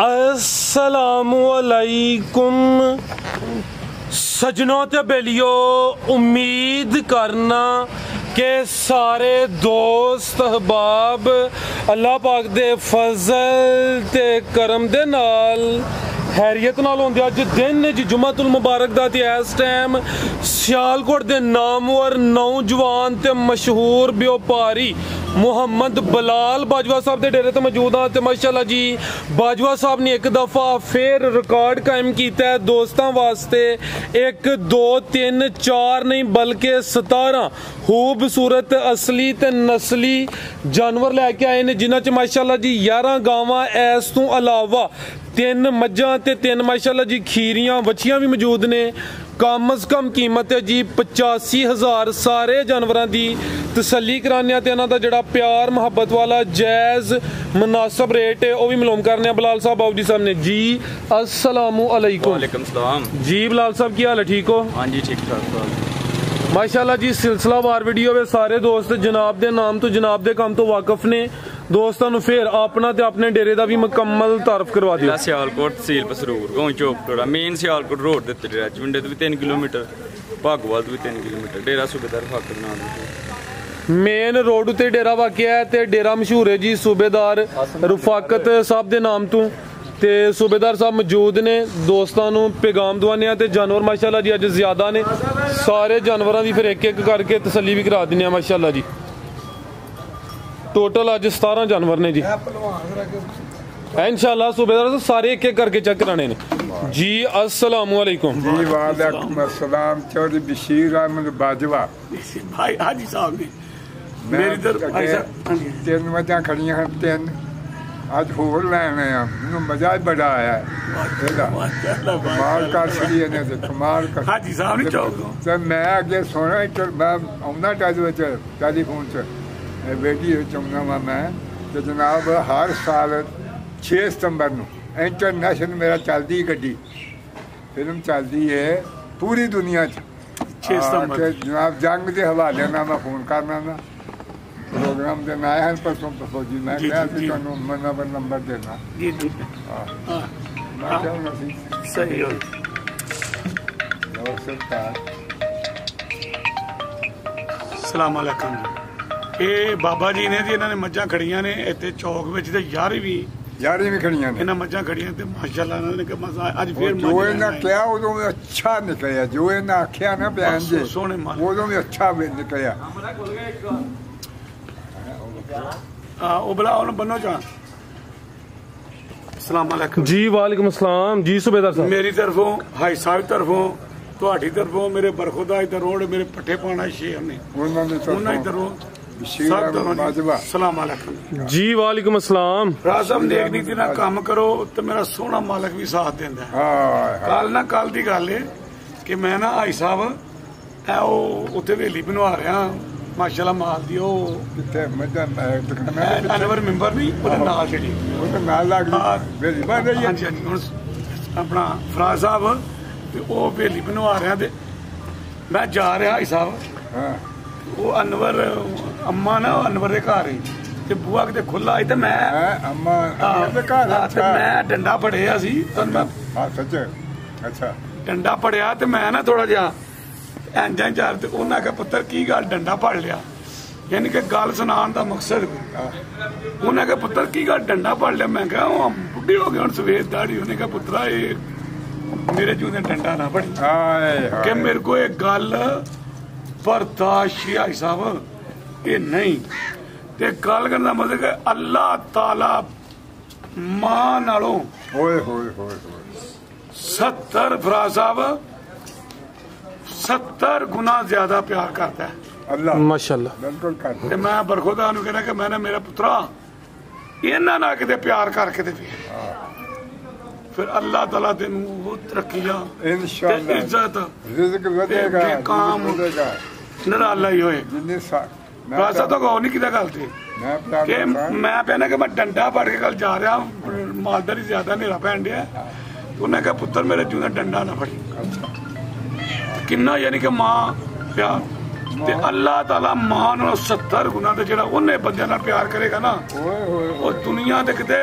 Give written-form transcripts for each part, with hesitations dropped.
अस्सलामुअलैकुम सजनों ते बेलियो, उम्मीद करना के सारे दोस्त अहबाब अल्लाह पाक दे फजल ते करम दे नाल हैरियत नाल होंदे। अज दिन जी जुम्मतुल मुबारक दा ते इस टाइम सियालकोट दे नामवर नौजवान ते मशहूर व्यापारी मुहम्मद बलाल बाजवा साहब के डेरे ते मौजूद हाँ। तो माशाअल्लाह जी बाजवा साहब ने एक दफ़ा फिर रिकॉर्ड कायम किया है दोस्तों वास्ते। 1 2 3 4 नहीं बल्कि 17 खूबसूरत असली ते नस्ली जानवर लैके आए ने, जिन्हां च माशाअल्लाह जी 11 गावां इस तों अलावा 3 मज्जां ते 3 माशाअल्लाह जी खीरियां बच्चियां भी मौजूद ने। कम अज कम कीमत है जी 85,000। सारे जानवरों की तसल्ली कराने ते इन्हां दा जिहड़ा प्यार मुहब्बत वाला जायज़ मुनासब रेट है वह भी मालूम करने। बलाल साहब बाबू जी साहब ने जी अस्सलामुअलैकुम। वालेकुम सलाम जी बलाल साहब की हाल है, ठीक हो? हाँ जी ठीक ठाक माशाअल्लाह जी सिलसिलावार वीडियो में सारे दोस्त जनाब के नाम तो जनाब के काम तो वाकफ ने। दोस्तों फिर अपना ते अपने डेरे का भी मुकम्मल तारफ करवा दिया। सियालकोट तहसील पसरूर गांव चौकटोड़ा मेन सियालकोट रोड के उत्ते डेरा चविंडे तो भी 3 किलोमीटर, भागोवाल तो भी 3 किलोमीटर, डेरा सूबेदार फाकर नाम मेन रोड उत्ते डेरा वाकिया है ते डेरा मशहूर है जी सूबेदार रफाकत साहब के नाम तो। ते सूबेदार साहब मौजूद ने, दोस्तों को पैगाम दवाने ते जानवर माशाअल्लाह जी अज ज्यादा ने। सारे जानवरों की फिर एक एक करके तसल्ली भी करा दें माशाअल्लाह जी। टोटल अज 17 जानवर ने जी इंशाअल्लाह। सूबेदार साहब सारे एक एक करके चेक कराने ने जी। अस्सलामुअलैकुम जी वालेकुम अस्सलाम। चौधरी बशीर अहमद बाजवा भाई हाजी साहब ने मेरी तरफ 3 मझां खड़ियां हैं, 3 अज होर लैन आया। मैनू मजा ही बड़ा आया कमाल कर छड़ी ने ते कमाल कर हाजी साहब ने चौक ते मैं अगे सोना मैं आउंदा टेलीफोन च बेटी चुनना वा मैं तो जनाब हर साल 6 सितंबर को इंटरनेशनल मेरा चलती गड्डी फिल्म चलती है पूरी दुनिया 6 सितंबर जनाब जंग के हवाले ना मैं फोन करना ना प्रोग्राम देना आए हैं परसों फौजी मैं नंबर देना जी जी सही हो। सलाम अलैकुम। ये बाबा जी ने जी इन्होंने मझां खड़ियां ने इत्थे चौक विच ते 11 भी खड़ियां ने। इन्हां मझां खड़ियां ते माशाअल्लाह इन्होंने कि मसा अज फिर जो इन्हां क्या उदों भी अच्छा निकलिया, जो इन्हां आख्या ना बयान जे उदों भी अच्छा निकलिया। ओ बला उन बनो जा। अस्सलाम वालेकुम जी वालेकुम अस्सलाम जी। सूबेदार साहब मेरी तरफों हाई साहब तरफों ਤੁਹਾਡੀ ਤਰਫੋਂ ਮੇਰੇ ਬਰਖੁਦਾ ਇਧਰ ਰੋਡ ਮੇਰੇ ਪੱਠੇ ਪਾਣਾ ਸ਼ੇਰ ਨੇ ਉਹਨਾਂ ਦੀ ਤਰਫੋਂ सलाम अलैकुम जी वालेकुम अस्सलाम। राज़म नेक नीति ना काम करो तो मेरा सोना मालक भी साथ देंदा है। कल दी गल है कि मैं ना भाई साहब उत्थे हवेली बनवा रहा माशाअल्लाह माल दी अनवर मेंबर नहीं नाल जी अपना फराज साहब हवेली बनवा रहा ते मैं जा रहा भाई साहब वो अनवर अम्मा ना अनवर के घर ही बुआ किते खुला आई मैं डंडा फड़िया सी डंडा फड़िया तो मैं ना थोड़ा जहा इंजा चार तो उन्हें आख्या पुत्र की गल डंडा फड़ लिया, यानी कि गल सुनाने का मकसद उन्हें आख्या पुत्र की गल डंडा फड़ लिया। मैं क्या बुढ़े हो गए हम सवेर दाढ़ी। उन्हें कहा पुत्रा ये मेरे जूने डंडा ना फड़ी कि मेरे को एक गल बर्दाश्त भाई साहब ये नहीं ते गल करना मतलब कि अल्लाह ताला मां नालों 70 फराज साहब 70 गुना ज्यादा प्यार करता है अल्लाह माशाअल्लाह। बिल्कुल करता। मैं बरखुदा नूं कहना कि मैंने मेरा पुत्रा इन्हां ना किते प्यार करके दे फिर अल्लाह ताला तेनू वो तरक्कियां इंशाअल्लाह इज्जत रिज़्क वधेगा काम निराला ही होए। रास्ता तो गौ नहीं किया गल ते मैं कहना कि मैं डंडा फड़ के कल जा रहा मालदारी ज्यादा नेरा पैन दिया। उन्हें कहा पुत्र मेरे जूने डंडा ना फड़ी किन्ना यानी कि मां प्यार ते अल्लाह ताला मां नालों 70 गुना ते जेड़ा उन्हें बंदे नाल प्यार करेगा ना वो दुनिया ते किते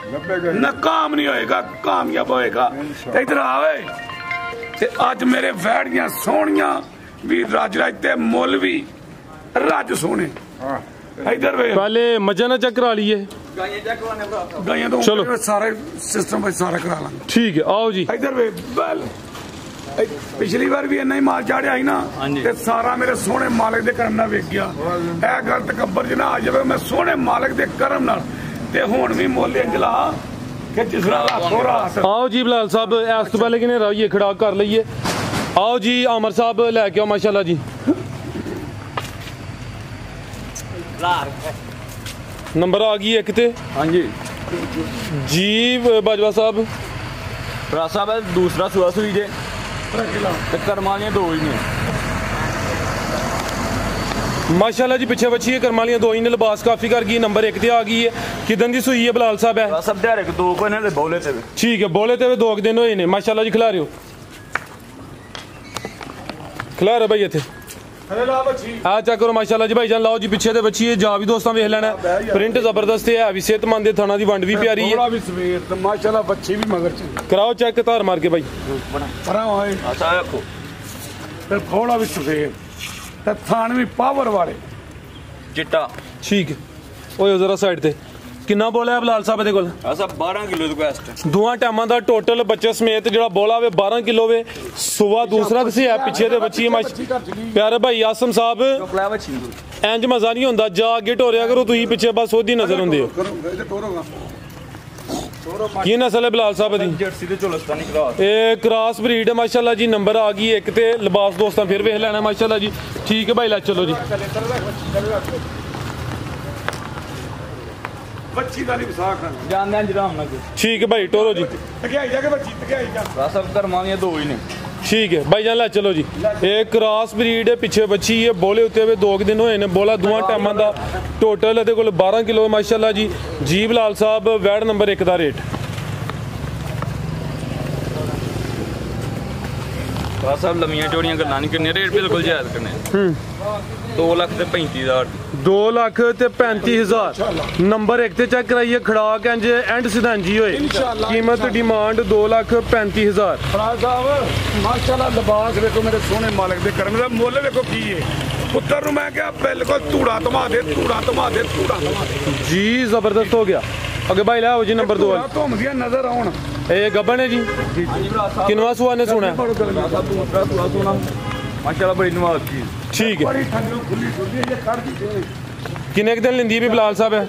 ਨਾਕਾਮ ਨਹੀਂ ਹੋਏਗਾ, ਕਾਮਯਾਬ ਹੋਏਗਾ। ਇਧਰ ਆਵੇ ਤੇ ਅੱਜ ਮੇਰੇ ਵੈੜੀਆਂ ਸੋਹਣੀਆਂ ਵੀ ਰਾਜ ਤੇ ਮੁੱਲ ਵੀ ਰੱਜ ਸੋਹਣੇ। ਇਧਰ ਵੇ ਪਹਿਲੇ ਮੱਝਾਂ ਨਾਲ ਚੈੱਕ ਕਰਾ ਲਈਏ, ਗਾਈਆਂ ਤੋਂ ਚਲੋ ਸਾਰੇ ਸਿਸਟਮ ਵਿੱਚ ਸਾਰਾ ਕਰਾ ਲਾਂਗੇ। ਠੀਕ ਹੈ, ਆਓ ਜੀ। ਇਧਰ ਵੇ ਬਲ ਪਿਛਲੀ ਵਾਰ ਵੀ ਇੰਨਾ ਹੀ ਮਾਲ ਚਾੜਿਆ ਸੀ ਨਾ, ਤੇ ਸਾਰਾ ਮੇਰੇ ਸੋਹਣੇ ਮਾਲਕ ਦੇ ਕਰਮ ਨਾਲ ਵੇਖ ਗਿਆ। ਇਹ ਗੱਲ ਤਕੱਬਰ ਜਨਾ ਆ ਜਾਵੇ ਮੈਂ ਸੋਹਣੇ ਮਾਲਕ ਦੇ ਕਰਮ ਨਾਲ, ਤੇ ਹੁਣ ਵੀ ਮੁੱਲ ਇੰਜਲਾ ਕਿ ਜਿਸ ਤਰ੍ਹਾਂ ਰਾਤੋਂ ਰਾਤ। ਆਓ ਜੀ ਬਲਾਲ ਸਾਹਿਬ, ਇਸ ਤੋਂ ਪਹਿਲੇ ਕਿਨੇ ਰਹੀਏ ਖੜਾ ਕਰ ਲਈਏ। ਆਓ ਜੀ ਆਮਰ ਸਾਹਿਬ ਲੈ ਕੇ ਆਓ, ਮਾਸ਼ਾਅੱਲਾ ਜੀ। ਨੰਬਰ ਆ ਗਈ ਇੱਕ ਤੇ। ਹਾਂਜੀ ਜੀ ਬਾਜਵਾ ਸਾਹਿਬ, ਭਰਾ ਸਾਹਿਬ ਦੂਸਰਾ ਸੂਆ ਸੂਈ ਜੇ ਤੇ ਕਰਮ ਵਾਲੀਆਂ ਦੋ ਹੀ ਨੇ। माशाल्लाह जी। पिछे बच्ची है करम वालियां दो ही ने, लिबास काफी कर गई। नंबर एक ते आ गई है। किदन दी सूई है बलाल साहब? है सब दिहाड़े दो को ने बोले ते। ठीक है, बोले ते 2 दिन होए ने। माशाल्लाह जी। खिला रहे हो, खिला रहे भाई इत्थे आ चेक करो माशाल्लाह जी भाईजान। लाओ जी पिछे ते बच्ची है, जा भी दोस्तों वेख लेना। प्रिंट जबरदस्त है, भी सेहतमंद है, थाना दी वंड भी प्यारी है। माशाल्लाह बच्ची भी मगर कराओ चेक धार मार के भाई। अच्छा देखो फिर थोड़ा भी सफेद ते थान भी पावर वाले चिट्टा। ठीक है, ओए जरा साइड ते। किन्ना बोला है बलाल साहब दे कोल? ऐसा 12 किलो रिक्वेस्ट दोवां टाइमां दा टोटल बच्चे समेत जेड़ा बोला वे 12 किलो वे। सुबह दूसरा दसी है पिछे दे बच्ची प्यारे भाई आसम साहब। इंज मजा नहीं होंदा, जा अगे टोरिया करो तुसीं, पिछे बस ओदी नजर हुंदे हो। की नस्ल है बलाल साहब दी? जर्सी ते चोलस्तानी क्रॉस। ए क्रॉस ब्रीड है माशाल्लाह जी। नंबर आ गई एक ते। लिबास दोस्तां फिर वेख लेना माशाल्लाह जी। ठीक है भाई, ला चलो जी। बच्ची दा नहीं विसाख जानदे हैं जराम ना। ठीक है भाई, टोरो जी। तकियाई जाके बच्ची तकियाई जा सब करम वालियां दो ही ने। ठीक है भाई जान, ला चलो जी। एक क्रॉस ब्रीड है, पिछे बच्ची है, बोले उत्ते हुए 2 दिन होए ने। बोला दोवां टाइमां दा टोटल इहदे कोल 12 किलो माशाल्लाह जी। जी बलाल साहब वैड नंबर 1 दा रेट सब लम्मियां चौड़ियां गल्लां नहीं करने, रेट बिल्कुल जायज करने। 2,35,000 2,35,000। नंबर 1 ते चेक कराइए, खड़ाक इंज एंड सीधा इंज ही होए। कीमत डिमांड 2,35,000। फराज साहब माशाल्लाह लिबास देखो मेरे सोहने मालिक दे करम दा। मुੱਲ देखो की है पुत्र नु मैं क्या बिल्कुल धूड़ा धमा दे, धूड़ा धमा दे, धूड़ा धमा दे जी। जबरदस्त हो गया। अगे भाई लाओ जी नंबर 2। घूमदियां नजर आउण। ए गब्बन है जी। किनवा सुआ ने सुना? माशाल्लाह बड़ी नवाज की। ठीक है, बड़ी ठंडी खुली सुधी ये कर दी। किन्ने दिन लेंदी भी बलाल साहब है?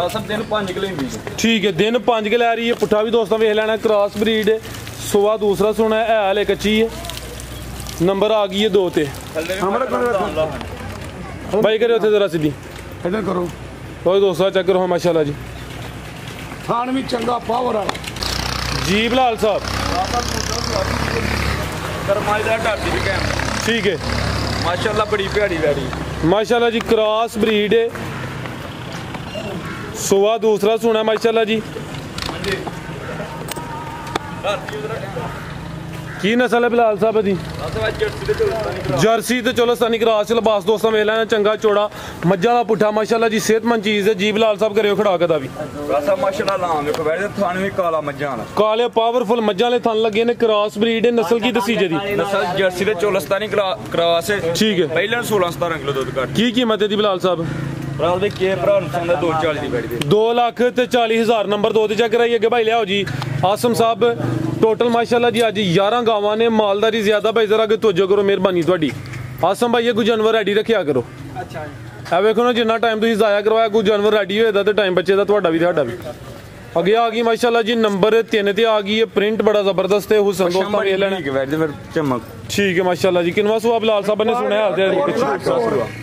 सब दिन 5 किलो इंदी। ठीक है, दिन 5 के लै रही है। पुट्ठा भी दोस्तों वेख लेना, क्रॉस ब्रीड है। सुबह दूसरा सोना है, हाल कच्ची है। नंबर आ गई है 2 ते। भाई करो उथे जरा सीधी इधर करो। और दोस्तों चेक करो माशाल्लाह जी। थान भी चंगा पावर वाला जी बलाल साहब। ठीक है माशाल्लाह बड़ी प्यारी वैड़ी माशाल्लाह जी। क्रॉस ब्रीड है, सुबह दूसरा सोना है माशाल्लाह जी। की नस्ल है बलाल साहब दी? जर्सी ते चोलस्तानी क्रॉस। लिबास दोस्तों वेख लेना, चंगा चौड़ा मज्जां दा पुट्ठा माशाल्लाह जी। सेहतमंद चीज़ है जी बलाल साहब। करियो खड़ा कदा भी माशाल्लाह लाम देखो वैसे थान भी काला मज्जां वाला, काले पावरफुल मज्जां वाले थन लगे ने। क्रॉस ब्रीड है। नस्ल की दसी जी? नस्ल जर्सी ते चोलस्तानी क्रॉस है। ठीक है, पहले 16-17 किलो दूध काट। की कीमत है दी बलाल साहब? 2,40,000 नंबर 2 ते चेक कराइए अगे भाई लियाओ जी। आसम साहब टोटल माशाल्लाह जी अज 11 गावां ने। मालदारी ज्यादा भाई जरा अगे तवज्जो करो, मेहरबानी तुहाडी। आसम भाई कोई जानवर रेडी रखिया करो। अच्छा वेखो ना, जिन्ना टाइम तुसीं जाया करवाया, कोई जानवर रेडी होएदा ते टाइम बच्चे दा तुहाडा भी ते साडा भी। अगे आ गई माशाल्लाह जी नंबर 3 ते आ गई है। प्रिंट बड़ा जबरदस्त है। हुसन दोस्तों वेख लेना। चमक ठीक है माशाल्लाह जी। किनवा सुबह बलाल साहब ने सुना है?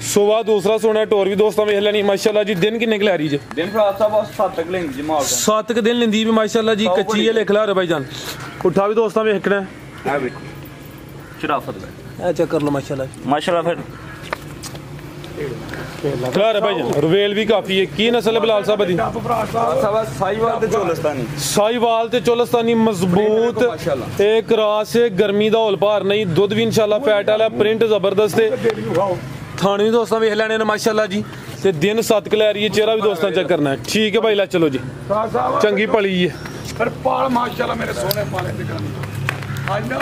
सुबह दूसरा सुना। टोर भी दोस्तों वेख लेनी माशाल्लाह जी। दिन किन्ने लै रही जे? दिन 7 तक लेंदी जी। 7 दिन लेंदी भी माशाल्लाह जी। कच्ची है लिख ला रे भाईजान। उठा भी दोस्तों वेखना है। शराफत है, चेक कर लो माशाल्लाह माशाल्लाह। फिर खिला रे भाईजान। रुवेल भी काफी है। की नस्ल है बलाल साहब दी? साहिवाल ते चोलस्तानी। साहिवाल ते चोलस्तानी मजबूत एक क्रॉस है। गर्मी दा होल भार नहीं। दूध भी इंशाल्लाह फैट वाला। प्रिंट जबरदस्त है। थाने भी दोस्तों वेख लेने माशाल्लाह जी। ਤੇ ਦਿਨ 7 ਕਲੈਰੀ ਚਿਹਰਾ ਵੀ ਦੋਸਤਾਂ ਚੈੱਕ ਕਰਨਾ ਹੈ। ਠੀਕ ਹੈ ਭਾਈ, ਲੈ ਚਲੋ ਜੀ, ਚੰਗੀ ਭਲੀ ਹੈ। ਫਿਰ ਪਾਲ ਮਾਸ਼ਾਅੱਲਾ ਮੇਰੇ ਸੋਹਣੇ ਪਾਲੇ ਦੇ ਕਰਨ ਅੱਜ ਨਾ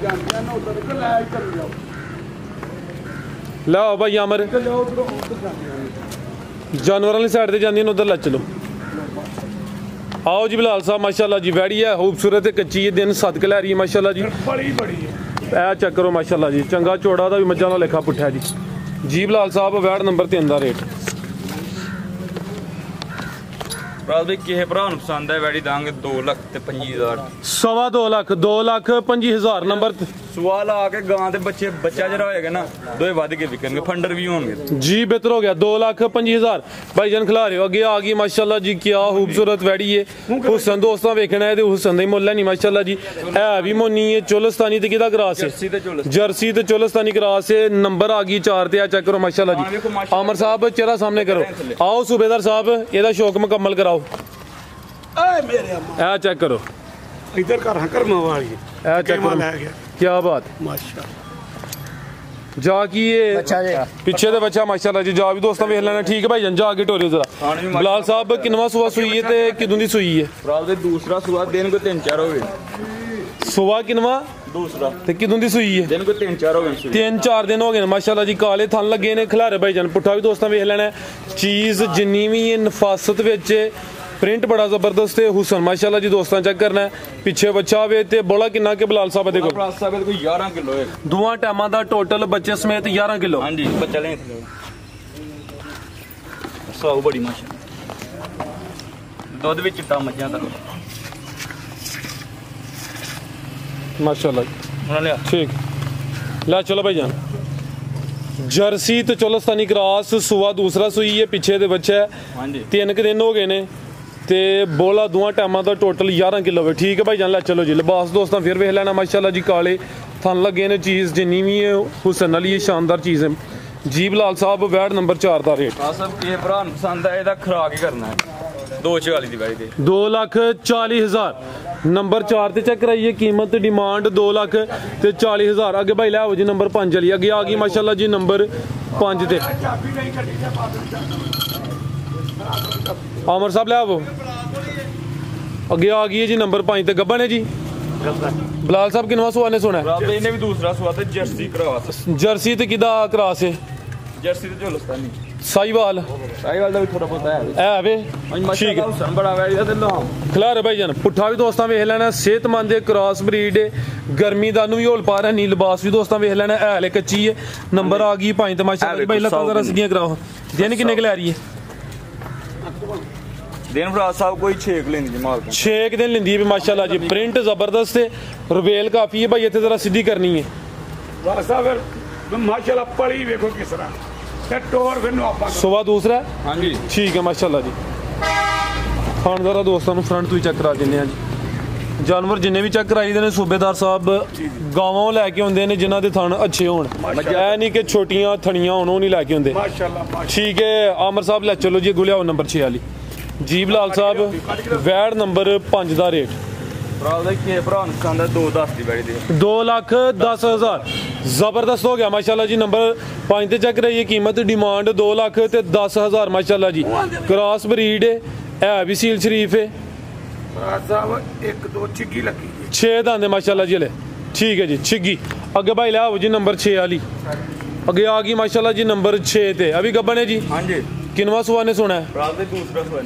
ਜਾਂਦੇ ਨਾ ਉਧਰ ਕਿ ਲੈ ਕਰ ਜਾਓ, ਲਓ ਭਾਈ ਅਮਰ, ਜਾਨਵਰਾਂ ਵਾਲੀ ਸਾਈਡ ਤੇ ਜਾਂਦੀਆਂ ਨੇ, ਉਧਰ ਲੈ ਚਲੋ। आओ जी बिलाल साहब माशाल्लाह जी, वैड़ी है खूबसूरत है, कच्ची है, दिन 7 कलैरी माशाल्लाह जी, बड़ी बड़ी है। ए चेक करो माशाल्लाह जी, चंगा चौड़ा दा भी मज्जां दा लेखा पुट्ठा जी। जी बिलाल साहब वैड़ नंबर 3 दा रेट राज भाई किहे भरा नूं पसंद है वैड़ी दांगे 2,25,000 2.25 ਲੱਖ 2,25,000 नंबर सवाल आके गां दे बच्चे बच्चा जरा होएगा ना दोए वध के विकणगे, फंडर भी होंगे जी। बेहतर हो गया, 2,25,000 भाईजान खिला रहे हो। अगे आ गई माशाल्लाह जी, क्या खूबसूरत वैड़ी है। हुसन दोस्तां वेखना है ते हुसन दा ही मुੱਲ है नहीं माशाल्लाह जी। है भी मोनी है, चोलस्तानी ते किदा क्रॉस है, जर्सी ते चोलस्तानी क्रॉस है। नंबर आ गई 4 ते, चेक करो माशाल्लाह जी। आमर साहब चेहरा सामने करो, आओ सूबेदार साहब एदा शौक मुकम्मल कराओ। ए चेक करो, इधर कर कर्मा वाली ए चेक करो, क्या बात जा की ये पीछे दे बच्चा माशाल्लाह जी, जा भी दोस्तां वेख लेना। ठीक है भाई जान, जा के टोरियो जरा। बिलाल साहब किनवा सुआ सुई है ते किदों दी सुई है? राज भाई दूसरा सुआ दिन को 3-4 हो गए। सुआ किनवा दूसरा ते किदों दी सुई है? दिन को 3-4 हो गए, 3-4 दिन हो गए माशाल्लाह जी। काले थन लगे ने, खिलारे भाई जान पुट्ठा भी दोस्तां वेख लेना। चीज जिन्नी भी है नफासत विच, प्रिंट बड़ा जबरदस्त है। हुसन माशाल्लाह जी दोस्तां चेक करना है। पीछे बच्चा वे ते बोला किन्ना के बिलाल साहब देखो, बिलाल साहब कोई 11 किलो है, दोवां टाइमां दा टोटल बच्चे समेत 11 किलो। हां जी बच्चा ले सौ बड़ी माशाल्लाह, दूध भी चिट्टा मज्जां दा माशाल्लाह। ठीक, ला चलो भाई जान। जर्सी तो चोलस्तानी क्रॉस, सुआ दूसरा सुई है, पीछे दे बच्चा है। हां जी 3 दिन हो गए ने ते बोला दोवां टाइमां दा टोटल 11 किलो है। ठीक है भाई जान, ला चलो जी। लिबास दोस्तां फिर वेख लेना माशाल्लाह जी, काले थन लगे ने। चीज़ जिन्नी भी है हुसन वाली शानदार चीज़ है जी। बिलाल साहब वैड़ नंबर 4 दा रेट सब के भरा पसंद है, एदा खराक ही करना है 240 दी वैड़ी दे 2,40,000 नंबर 4 ते चेक कराइए। कीमत डिमांड 2,40,000। अगे भाई लै आओ जी नंबर 5 वाली, अगे आ गई माशाल्लाह जी नंबर 5 ते। आमर साहब लै आओ, अगे आ गई है जी नंबर 5 ते। गब्बन है जी बिलाल साहब किनवा सुआ ने सुना है? इन्हें भी दूसरा सुआ ते जर्सी क्रॉस। जर्सी ते किदा क्रॉस है? जर्सी ते चोलस्तानी साहिवाल दा भी थोड़ा बहुत है वे। ठीक है हुसन बड़ा वैड़ी दा ते लाम खिलारे भाई जान पुट्ठा भी दोस्तां वेख लेना। सेहतमंद क्रॉस ब्रीड है, गर्मी दा भी होल पा रहा नहीं। लिबास भी दोस्तां वेख लेना, है कच्ची है। नंबर आ गई 5 ते माशाल्लाह भाई लत्तां जरा सीधियां कराओ। दिन किन्ने क लै रही है? दिन भरा साहब कोई 6 लेंदी माल 6 दिन लेंदी है माशाल्लाह जी। प्रिंट जबरदस्त है, रुबेल काफी है भाई। इत्थे जरा सीधी करनी है माशाल्लाह। पड़ी देखो किस तरह ते टोर फिर नु आपा सुबह दूसरा है। हां जी ठीक है माशाल्लाह जी। खान जरा दोस्तों नु फ्रंट तो ही चेक करा देने हैं जी। जानवर जिन्ने भी चेक कराई दे ने सूबेदार साहब गावां लैके आउंदे ने जिन्हां दे थन अच्छे होण, ऐ नहीं कि छोटियां थणियां होण, ओह नहीं लैके आउंदे माशाल्लाह। ठीक है आमर साहब ले चलो जी, गुलियाओ नंबर 6 वाली जी। बिलाल साहब वैड़ नंबर 5 दा रेट 2,10,000 जबरदस्त हो गया माशाल्लाह जी। नंबर 5 ते चेक रही है। कीमत डिमांड 2,10,000 माशाल्लाह जी। क्रॉस ब्रीड है भी सील शरीफ है। 6 दांदे माशाल्लाह जी। ठीक है जी, छिग्गी। अगे भाई लाओ जी नंबर 6 वाली, अगे आ गई माशाल्लाह जी नंबर 6 ते। अभी गब्बन है जी। हां जी किनवा सुआ ने सुना है?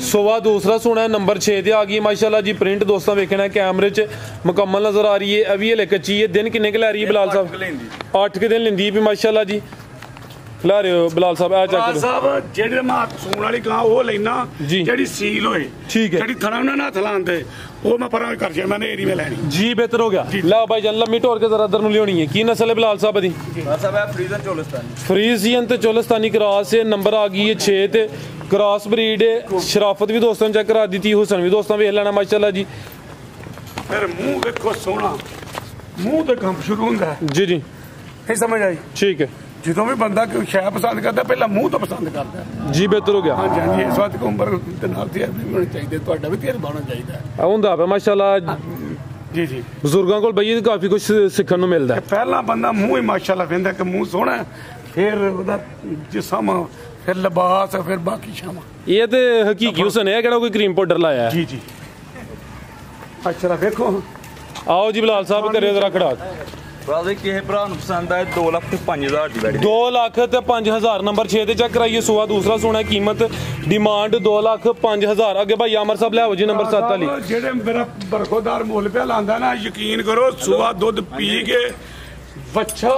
सुआ दूसरा सुना है। नंबर 6 ते आ गई माशाल्लाह जी। प्रिंट दोस्तों वेखना है, कैमरे च मुकम्मल नजर आ रही है। अभी ये कच्ची है। दिन किन्ने के लै रही है बिलाल साहब? 8 के दिन लेंदी भी माशाल्लाह जी। ला रहे हो बिलाल साहब? आ चेक साहब जेड़े मां सूण वाली गां ओ लेना जी, जेड़ी सील होए। ठीक है, जेड़ी थना ना हथ लांदे ओ मैं परा कर जे मैंने एरी में लेनी जी। बेहतर हो गया। ला भाई जान लम्मी टोर के जरा इधर नु लियोनी है। की नस्ल है बिलाल साहब दी? साहब है फ्रीजन चोलस्तानी। फ्रीजियन ते चोलस्तानी क्रॉस है। नंबर आ गई है 6 ते। क्रॉस ब्रीड है। शराफत भी दोस्तों चेक करा दी थी, हुसन भी दोस्तों वेख लेना माशाल्लाह जी। फिर मुंह देखो सोना, मुंह ते काम शुरू होंदा है जी जी, नहीं समझ आई? ठीक है। ਜਦੋਂ ਵੀ ਬੰਦਾ ਕੋਈ ਸ਼ੈ ਪਸੰਦ ਕਰਦਾ ਪਹਿਲਾਂ ਮੂੰਹ ਤੋਂ ਪਸੰਦ ਕਰਦਾ ਜੀ। ਬਿਹਤਰ ਹੋ ਗਿਆ। ਹਾਂਜੀ ਹਾਂਜੀ। ਇਸ ਵਕਤ ਉਮਰ ਦੇ ਨਾਲ ਤਜਰਬੇ ਵੀ ਹੋਣੇ ਚਾਹੀਦੇ, ਤੁਹਾਡਾ ਵੀ ਤਜਰਬਾ ਹੋਣਾ ਚਾਹੀਦਾ ਹੁੰਦਾ ਪਿਆ ਮਾਸ਼ਾਅੱਲਾ ਜੀ ਜੀ। ਬਜ਼ੁਰਗਾਂ ਕੋਲ ਬਈ ਕਾਫੀ ਕੁਝ ਸਿੱਖਣ ਨੂੰ ਮਿਲਦਾ। ਪਹਿਲਾਂ ਬੰਦਾ ਮੂੰਹ ਹੀ ਮਾਸ਼ਾਅੱਲਾ ਵੇਂਦਾ ਕਿ ਮੂੰਹ ਸੋਹਣਾ, ਫਿਰ ਉਹਦਾ ਜਿਸਮ, फिर लिबास फिर बाकी शामा ये तो हकीकी हुसन है कि कोई क्रीम पाउडर लाया है। जी जी अच्छा देखो आओ जी बिलाल साहब करियो जरा खड़ा ਕਿਸੇ ਭਰਾ ਨੂੰ ਪਸੰਦ ਆਏ 2,05,000 ਦੀ ਬੈਠੀ 2,05,000 नंबर 6 ਤੇ ਚੈੱਕ ਕਰਾਈਏ ਸੁਆ ਦੂਸਰਾ ਸੋਨਾ ਕੀਮਤ ਡਿਮਾਂਡ 2,05,000 ਅੱਗੇ ਭਾਈ ਆਮਰ ਸਾਹਿਬ ਲਿਆਓ ਜੀ ਨੰਬਰ 7 ਵਾਲੀ ਜਿਹੜੇ ਮੇਰਾ ਬਰਖੋਦਾਰ ਮੁੱਲ ਪਿਆ ਲਾਂਦਾ ਨਾ ਯਕੀਨ ਕਰੋ ਸੁਆ ਦੁੱਧ ਪੀ ਕੇ ਬੱਚਾ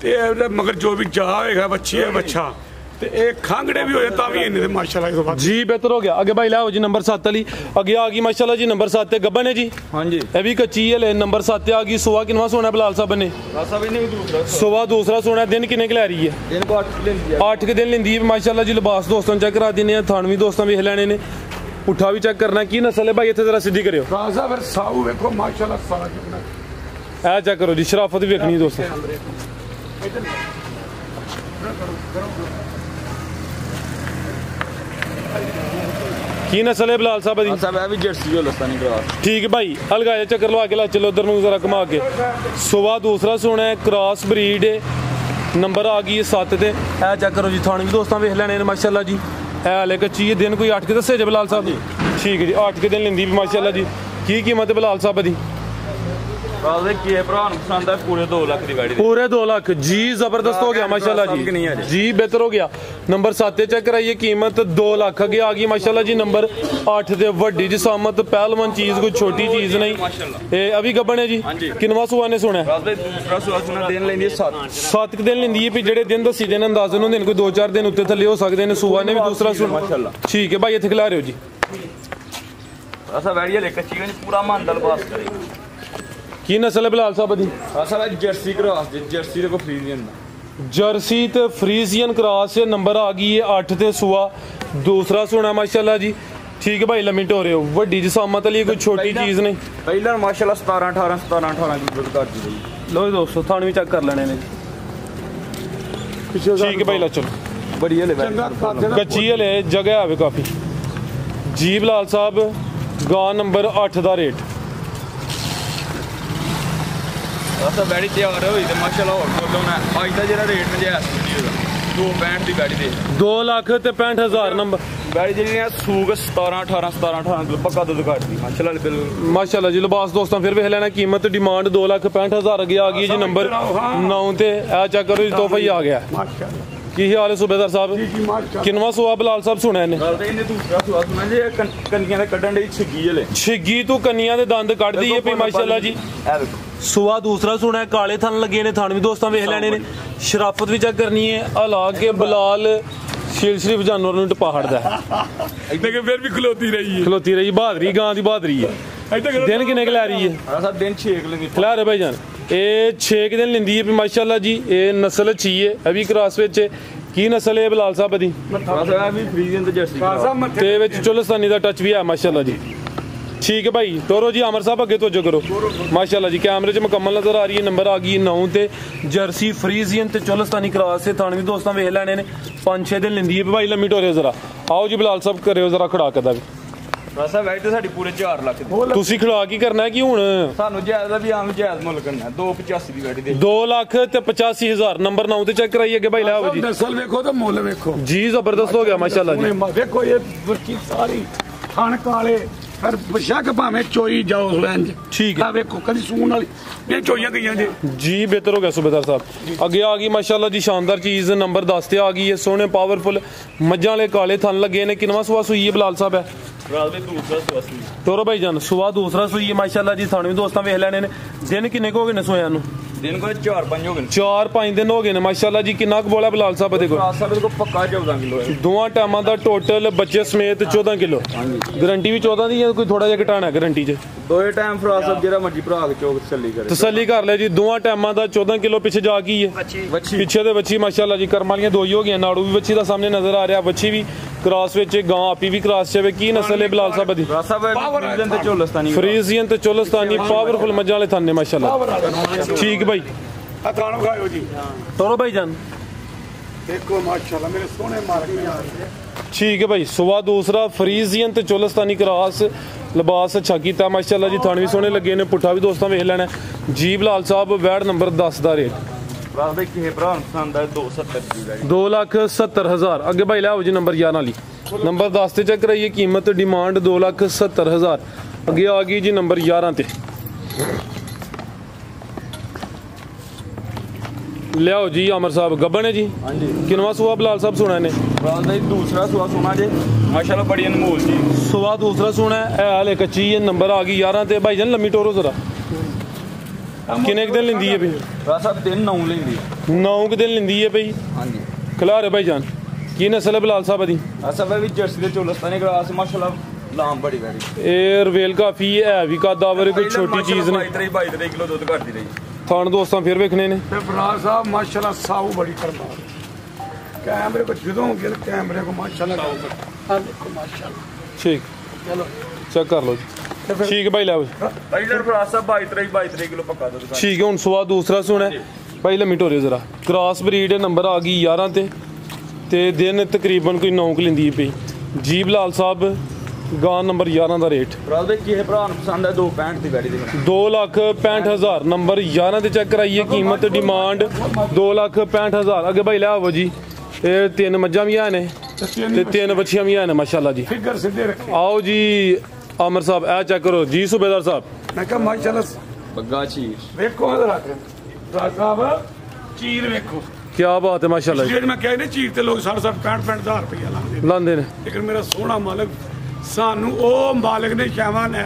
ਤੇ ਮਗਰ ਜੋ ਵੀ ਜਾ ਹੋਏਗਾ ਬੱਚੀ ਹੈ ਬੱਚਾ ਤੇ ਇਹ ਖਾਂਗੜੇ ਵੀ ਹੋਏ ਤਾਂ ਵੀ ਇਹਨੇ ਤੇ ਮਾਸ਼ਾਅੱਲਾ ਇਹ ਬਾਤ जी बेहतर हो गया आगे भाई लाओ जी नंबर 7 वाली आगे आ गई माशाल्लाह जी नंबर 7 ते गब्बन है जी ਹਾਂਜੀ ये भी कच्ची है ले नंबर 7 आ गई सुआ किनवा सोना बिलाल साहब ने ਰਾਸਾ ਵੀ ਨਹੀਂ ਦੂਸਰਾ सुआ दूसरा सोना दिन किन्ने की लै रही है ਦਿਨ ਕੋ 8 ਲੈਂਦੀ 8 के दिन लेंदी है माशाल्लाह जी लिबास दोस्तों चेक करा दिने थान भी दोस्तों वेख लेने ने पुठा भी चेक करना की नस्ल है भाई इत्थे जरा सीधी करियो ਰਾਜ਼ਾ ਫਿਰ ਸਾਊ ਵੇਖੋ ਮਾਸ਼ਾਅੱਲਾ ਸਾਰਾ ਕਿੰਨਾ ए चेक करो जी शराफत भी वेखनी दोस्तों की नस्ल है बिलाल साहब दी ਸਭ ਇਹ ਵੀ ਜਰਸੀ ਹੋਲਸਤਾਨੀ ਕਰਾਸ ठीक है भाई अलगाए चक्कर लवा के ला चलो उधर ਨੂੰ जरा घुमा के सुबह दूसरा सोना है क्रॉस ब्रीड है नंबर आ गई है 7 ते ए चेक करो जी थाने भी दोस्तों वेख लेने ने माशाल्लाह जी ए हाले कच्ची है दिन कोई 8 के दसे जे बिलाल साहब ठीक है जी 8 के दिन लेंदी भी माशाल्लाह जी की कीमत है बिलाल साहब दी ਰਾਜ਼ੇ ਕਿਸੇ ਭਰਾ ਨੂੰ ਪਸੰਦ ਆਏ ਪੂਰੇ 2 ਲੱਖ ਦੀ ਬੈਠੀ पूरे 2 लाख जी जबरदस्त हो गया माशाल्लाह जी जी बेहतर हो गया नंबर 7 चेक कराइए कीमत 2 लाख आगे आ गई माशाल्लाह जी नंबर 8 ते वड्डी जिसामत पहलवान चीज कोई छोटी चीज नहीं ये अभी गब्बन है जी किनवा सुआ ने सुना ਰਾਜ਼ੇ ਦੂਸਰਾ ਸੁਣਾ ਦਿਨ ਲੈਂਦੀ 7 7 दिन लेंदी है भी ਜਿਹੜੇ ਦਿਨ ਦੱਸੀ ਦੇ ਨੇ ਅੰਦਾਜ਼ਨ ਹੁੰਦੇ ਨੇ ਕੋਈ 2-4 ਦਿਨ ਉੱਤੇ ਥੱਲੇ ਹੋ ਸਕਦੇ ਨੇ ਸੁਆ ਨੇ ਵੀ ਦੂਸਰਾ ਸੁਣਾ ਮਾਸ਼ਾਅੱਲਾ ਠੀਕ ਹੈ ਭਾਈ ਇੱਥੇ ਖਿਲਾ ਰਹੇ ਹੋ ਜੀ ਰਾਜ਼ਾ ਵੈੜੀਆ ਲੈ ਕੱਚੀ ਵਿੱਚ ਪੂਰਾ ਮੰਦਲ ਪਾਸ ਕਰੇ ਕੀ ਨਸਲ ਹੈ ਬਿਲਾਲ ਸਾਹਿਬ ਦੀ ਰਾਜ਼ਾ ਵੇ ਜਰਸੀ ਕਰਾਸ ਜਰਸੀ ਦੇ ਕੋ ਫਰੀਜ਼ੀਅਨ जर्सी ते फ्रीजियन क्रॉस से नंबर आ गई है 8 ते सुआ दूसरा सोना माशाल्लाह जी ठीक है भाई लिमिट हो रहे हो वड्डी जिसामत वाली कोई छोटी चीज नहीं ਪਹਿਲਾਂ ਮਾਸ਼ਾਅੱਲਾ 17 ਦੀ ਦੁੱਧ ਕਰਦੀ ਰਹੀ लो दोस्तों थान भी चेक कर लेने ने ठीक है भाई ला चलो ਬੜੀ ਹਲੇ ਚੰਗਾ ਕੱਦ ਦਾ कच्ची हले जगह है काफी जी बिलाल साहब गां नंबर 8 ਦਾ रेट ਰਾਜ਼ਾ ਬੈੜੀ ਤਿਆਰ ਹੋਈ ਤੇ ਮਾਸ਼ਾਅੱਲਾ ਹੋਰ ਬੋਲੋ ਨਾ ਅੱਜ ਦਾ ਜਿਹੜਾ ਰੇਟ ਨਜਾਇਜ਼ ਵੀਡੀਓ ਦਾ 265 ਦੀ ਬੈੜੀ ਦੇ 2,65,000 नंबर ਬੈੜੀ ਜਿਹੜੀ ਹੈ ਸੂਗ 17 ਕਿਲੋ ਪੱਕਾ ਦੁੱਧ ਕੱਢਦੀ ਮਾਸ਼ਾਅੱਲਾ ਬਿਲ माशाल्लाह जी लिबास दोस्तों फिर वेख लेना कीमत डिमांड 2,65,000 अगे आ गई है जी नंबर 9 ते ए चेक करो जी तोहफा ही आ गया ਮਾਸ਼ਾਅੱਲਾ की हाल है सूबेदार साहब ਜੀ ਮਾਸ਼ਾਅੱਲਾ किनवा सुआ बिलाल साहब सुना इन्हें ਗੱਲ ਤੇ ਇਹਨੇ ਦੂਸਰਾ ਸੁਆ ਸੁਣਾ ਜੇ ਕੰਨੀਆਂ ਦੇ ਕੱਢਣ ਦੀ ਛਿੱਗੀ ਹਲੇ छिगी तू कन्निया दे दंद कट दी है भी माशाल्लाह जी ਇਹ ਦੇਖੋ सुआ दूसरा सुना है काले थन लगे ने थान भी दोस्तों वेख लेने ने शराफत भी चेक करनी है हला के बिलाल शेर शरीफ जानवर नु पहाड़ दा लेकिन फिर भी खलोती रही है खलोती रही बहादरी गां दी बहादरी है दिन किन्ने क लै रही है ਰਾਜ਼ਾ ਦਿਨ 6 ਕਿਲੋ ਦੀ खिला रहे भाई जान ये 6 दिन लेंदी है भी माशाल्लाह जी ये नस्ल अच्छी है अभी क्रॉस विच की नस्ल है बिलाल साहब दी ਰਾਜ਼ਾ ਇਹ ਵੀ ਫਰੀਜ਼ੀਅਨ ਤੇ ਜਰਸੀ ਰਾਜ਼ਾ ਮੱਥੇ ते विच चोलस्तानी दा टच भी है माशाल्लाह जी ठीक है भाई तोरो जी आमर साहब अगे तवज्जो करो माशाल्लाह जी कैमरे च मुकम्मल नजर आ रही है नंबर आ गई 9 ते जर्सी फ्रीजियन ते चोलस्तानी क्रॉस से थान भी दोस्तों वेख लेने ने 5-6 दिन लेंदी है भाई लिमिट हो रही जरा आओ जी बिलाल साहब करियो जरा खड़ा करदा भी ਰਾਜ਼ਾ ਵੈੜੀ ਤੇ ਸਾਡੀ ਪੂਰੇ 4 ਲੱਖ ਦੀ ਤੁਸੀਂ ਖੜਾ ਕੀ ਕਰਨਾ ਹੈ ਕਿ ਹੁਣ ਸਾਨੂੰ ਜਾਇਜ਼ ਦਾ ਵੀ ਆਮ ਜਾਇਜ਼ ਮੁੱਲ ਕਰਨਾ 285 ਦੀ ਵੈੜੀ ਦੇ 2,85,000 ਨੰਬਰ 9 ਤੇ ਚੈੱਕ ਕਰਾਈਏ ਅੱਗੇ ਭਾਈ ਲਾਓ ਜੀ ਨਸਲ ਵੇਖੋ ਤੇ ਮੁੱਲ ਵੇਖੋ ਜੀ ਜ਼ਬਰਦਸਤ ਹੋ ਗਿਆ ਮਾਸ਼ਾਅੱਲਾ ਜੀ ਵੇਖੋ ਇਹ ਵਰਕੀ ਸਾਰੀ ਥਣ ਕਾਲੇ ਫਿਰ ਬਸ਼ੱਕ ਭਾਵੇਂ ਚੋਈ ਜਾਓ ਲੈਂਜ ਠੀਕ ਹੈ। ਆ ਵੇਖੋ ਕਦੀ ਸੂਣ ਵਾਲੀ ਇਹ ਚੋਈਆਂ ਗਈਆਂ ਜੇ जी बेहतर हो गया सूबेदार साहब आगे आ गई माशाल्लाह जी शानदार चीज नंबर 10 ते आ गई है सोने पावरफुल मज्जां वाले काले थन लगे ने किनवा सुआ सुई है बिलाल साहब है ਰਾਜ਼ਾ ਦੂਸਰਾ ਸੁਆ ਸੀ तोरो भाई जान सुआ दूसरा सुई है माशाल्लाह जी थाने भी दोस्तां वेख लेने ने दिन किन्ने को हो गए ने सोया नु ਦਿਨ ਕੋ 4-5 ਹੋ ਗਏ 4-5 दिन हो गए ने माशाल्लाह जी किन्ना कुछ बोला बिलाल साहब देखो ਰਾਜ਼ਾ ਬਿਲਕੁਲ ਪੱਕਾ 14 ਕਿਲੋ ਹੈ दोवां टाइमां दा टोटल बच्चे समेत 14 किलो गारंटी भी 14 दी है कोई थोड़ा जिहा घटाना गारंटी च ਦੋਏ ਟਾਈਮ ਫਰਾਸ ਜਿਹੜਾ ਮਰਜੀ ਭਰਾ ਕੇ ਚੋਕ ਤਸੱਲੀ ਕਰੇ तसल्ली कर ले जी दोवां टाइमां दा 14 किलो पीछे जा गई है ਵੱਛੀ पीछे दे बच्ची माशाल्लाह जी करम वालियां दो ही हो गई नाड़ू भी बच्ची दा सामने नजर आ रहा बच्ची भी क्रॉस विच गां आपी भी क्रॉस च की नस्ल है बिलाल साहब दी ਰਾਜ਼ਾ ਫਰੀਜ਼ੀਅਨ ਤੇ ਝੋਲਸਤਾਨੀ फ्रीजियन ते चोलस्तानी पावरफुल मज्जां वाले थाने माशाल्लाह ठीक भाई ਆ ਥਾਣ ਖਾਓ ਜੀ तोरो भाई जान ਦੇਖੋ ਮਾਸ਼ਾਅੱਲਾ ਮੇਰੇ ਸੋਹਣੇ ਮਾਰਕ ठीक है भाई सुबह दूसरा फ्रीजियन ते चोलस्तानी क्रॉस लिबास अच्छा कीता माशाल्लाह जी थाने भी सोहने लगे ने पुट्ठा भी दोस्तां वेख लेना जी बिलाल साहब वैड नंबर 10 दा रेट ਭਰਾ ਦੇ ਕਿਸੇ ਭਰਾ ਨੂੰ ਪਸੰਦ ਆਏ 270 ਦੀ ਗਾੜੀ 2,70,000 ਅੱਗੇ ਭਾਈ ਲਿਆਓ ਜੀ ਨੰਬਰ 11 ਵਾਲੀ ਨੰਬਰ 10 ਤੇ ਚੈੱਕ ਕਰਾਈਏ ਕੀਮਤ ਡਿਮਾਂਡ 2,70,000 ਅੱਗੇ ਆ ਗਈ ਜੀ ਨੰਬਰ 11 ਤੇ ਲਿਆਓ ਜੀ ਅਮਰ ਸਾਹਿਬ ਗੱਬਣ ਹੈ ਜੀ ਹਾਂਜੀ ਕਿਨਵਾ ਸੂਆ ਬਲਾਲ ਸਾਹਿਬ ਸੁਣਾ ਨੇ ਭਰਾ ਦਾ ਦੂਸਰਾ ਸੁਆ ਸੁਣਾ ਜੇ ਮਾਸ਼ਾਅੱਲਾ ਬੜੀ ਅਨਮੋਲ ਜੀ ਸੂਆ ਦੂਸਰਾ ਸੁਣਾ ਹੈ ਹਾਲੇ ਕੱਚੀ ਹੈ ਨੰਬਰ ਆ ਗਈ 11 ਤੇ ਭਾਈ ਜਾਨ ਲੰਮੀ ਟੋਰੋ ਜ਼ਰਾ ਕਿੰਨੇ ਕੁ ਦਿਨ ਲੈਂਦੀ ਹੈ ਭਈ ਭਰਾ ਸਾਹਿਬ 3-9 ਲੈਂਦੀ 9 ਕੁ ਦਿਨ ਲੈਂਦੀ ਹੈ ਭਈ ਹਾਂਜੀ ਖਿਲਾ ਰਹੇ ਭਾਈ ਜਾਨ ਕੀ ਨਸਲ ਹੈ ਬਲਾਲ ਸਾਹਿਬ ਦੀ ਅਸਲ ਵਿੱਚ ਜਰਸੀ ਦੇ ਚੋਲਸਤਾਨੀ ਗਰਾਸ ਮਾਸ਼ਾਅੱਲਾ ਲਾਮ ਬੜੀ ਵੈਰੀ ਇਹ ਰਵੇਲ ਕਾਫੀ ਹੈ ਵੀ ਕਾਦਾਵਰ ਕੋਈ ਛੋਟੀ ਚੀਜ਼ ਨਹੀਂ 22 ਕਿਲੋ ਦੁੱਧ ਘੱਟਦੀ ਰਹੀ ਥਾਣ ਦੋਸਤਾਂ ਫਿਰ ਵੇਖਣੇ ਨੇ ਤੇ ਬਰਾੜ ਸਾਹਿਬ ਮਾਸ਼ਾਅੱਲਾ ਸਾਊ ਬੜੀ ਕਰਦਾ ਕੈਮਰੇ ਕੋ ਜਦੋਂ ਗਿਰ ਕੈਮਰੇ ਕੋ ਮਾਸ਼ਾਅੱਲਾ ਆ ਦੇਖੋ ਮਾਸ਼ਾਅੱਲਾ ਠੀਕ ਚਲੋ ਚੈੱਕ ਕਰ ਲਓ ਜੀ ਠੀਕ ਭਾਈ ਲੈ ਪਹਿਲੇ ਭਰਾ ਸਾਹਿਬ 22 ਕਿਲੋ ਪੱਕਾ ਦੁੱਧ ਠੀਕ ਹੈ ਹੁਣ ਸਵਾ ਦੂਸਰਾ ਸੁਣਾ ਭਾਈ ਲੰਮੀ ਟੋਰਿਓ ਜ਼ਰਾ ਕ੍ਰਾਸ ਬਰੀਡ ਨੰਬਰ ਆ ਗਈ 11 ਤੇ ਦਿਨ ਤਕਰੀਬਨ ਕੋਈ 9 ਕੁ ਲੈਂਦੀ ਪਈ ਜੀ ਬਲਾਲ ਸਾਹਿਬ ਗਾਂ ਨੰਬਰ 11 ਦਾ ਰੇਟ ਭਰਾ ਦੇ ਕਿਸੇ ਭਰਾ ਨੂੰ ਪਸੰਦ ਹੈ 265 ਦੀ ਗਾੜੀ ਦੇ 2,65,000 ਨੰਬਰ 11 ਤੇ ਚੈੱਕ ਕਰਾਈਏ ਕੀਮਤ ਡਿਮਾਂਡ 2,65,000 ਅੱਗੇ ਭਾਈ ਲੈ ਆਵੋ ਜੀ ਇਹ 3 ਮੱਝਾਂ ਵੀ ਆ ਨੇ ਤੇ 3 ਬੱਚੀਆਂ ਵੀ ਆ ਨੇ ਮਾਸ਼ਾਅੱਲਾ ਜੀ ਫਿਗਰ ਸਿੱਧੇ ਰੱਖੇ ਆਓ ਜੀ ਆਮਰ ਸਾਹਿਬ ਇਹ ਚੈੱਕ ਕਰੋ ਜੀ ਸੂਬੇਦਾਰ ਸਾਹਿਬ ਮੈਂ ਕਿਹਾ ਮਾਸ਼ਾਅੱਲਾ ਬੱਗਾ ਚੀਜ਼ ਵੇਖੋ ਇਹਦਾ ਰੱਖ ਬਰਾੜ ਸਾਹਿਬ ਚੀਰ ਵੇਖੋ ਕੀ ਬਾਤ ਹੈ ਮਾਸ਼ਾਅੱਲਾ ਜੀ ਜਿਹੜੇ ਮੈਂ ਕਿਹਾ ਨੇ ਚੀਰ ਤੇ ਲੋਕ 60 65,000 ਰੁਪਇਆ ਲਾਉਂਦੇ ਲਾਂਦੇ ਨੇ ਲੇਕਿਨ ਮੇਰਾ ਸੋਹਣਾ ਮਾਲਕ ਸਾਨੂੰ ਉਹ ਮਾਲਕ ਨੇ ਸ਼ਾਵਾਂ ਨੇ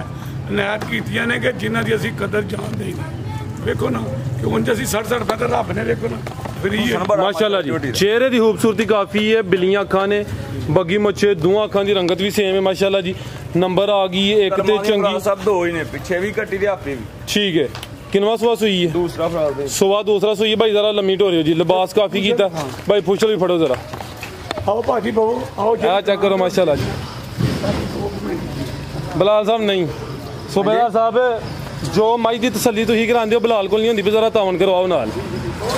ਅਨਾਇਤ ਕੀਤੀਆਂ ਨੇ ਕਿ ਜਿਨ੍ਹਾਂ ਦੀ ਅਸੀਂ ਕਦਰ ਜਾਣਦੇ ਹੀ ਨਹੀਂ ਵੇਖੋ ਨਾ ਕਿ ਉਂਝ ਅਸੀਂ 60 ਰੁਪਏ ਤਾਂ ਰੱਬ ਨੇ ਵੇਖੋ ਨਾ ਫਰੀ ਹੈ ਮਾਸ਼ਾਅੱਲਾ ਜੀ ਚਿਹਰੇ ਦੀ ਖੂਬਸੂਰਤੀ ਕਾਫੀ ਹੈ ਬਿੱਲੀਆਂ ਅੱਖਾਂ ਨੇ ਬੱਗੀ ਮੁੱਛੇ ਦੋਹਾਂ ਅੱਖਾਂ ਦੀ ਰੰਗਤ ਵੀ ਸੇਮ ਹੈ ਮਾਸ਼ਾਅੱਲਾ ਜੀ ਨੰਬਰ ਆ ਗਈ ਇੱਕ ਤੇ ਚੰਗੀ ਸਭ ਦੋ ਹੀ ਨੇ ਪਿੱਛੇ ਵੀ ਕੱਟੀ ਤੇ ਆਪੇ ਵੀ ਠੀਕ ਹੈ ਕਿਨਵਾ ਸੁਆ ਸੂਈ ਹੈ ਦੂਸਰਾ ਭਰਾ ਦੇ ਸੁਆ ਦੂਸਰਾ ਸੂਈ ਹੈ ਭਾਈ ਜ਼ਰਾ ਲੰਮੀ ਢੋਰਿਓ ਜੀ ਲਿਬਾਸ ਕਾਫੀ ਕੀਤਾ ਭਾਈ ਪੁੱਛਲ ਵੀ ਫੜੋ ਜ਼ਰਾ ਆਓ ਭਾਜੀ ਬਾਬੂ ਆਓ ਜੀ ਆ ਚੈੱਕ ਕਰੋ ਮਾਸ਼ਾਅੱਲਾ ਜੀ ਬਲਾਲ ਸਾਹਿਬ ਨਹੀਂ ਸੂਬੇਦਾਰ ਸਾਹਿਬ ਜੋ ਮਾਈ ਦੀ ਤਸੱਲੀ ਤੁਸੀਂ ਕਰਾਉਂਦੇ ਹੋ ਬਲਾਲ ਕੋਲ ਨਹੀਂ ਹੁੰਦੀ ਵੀ ਜ਼ਰਾ ਤਾਵਨ ਕਰਵਾਓ ਨਾਲ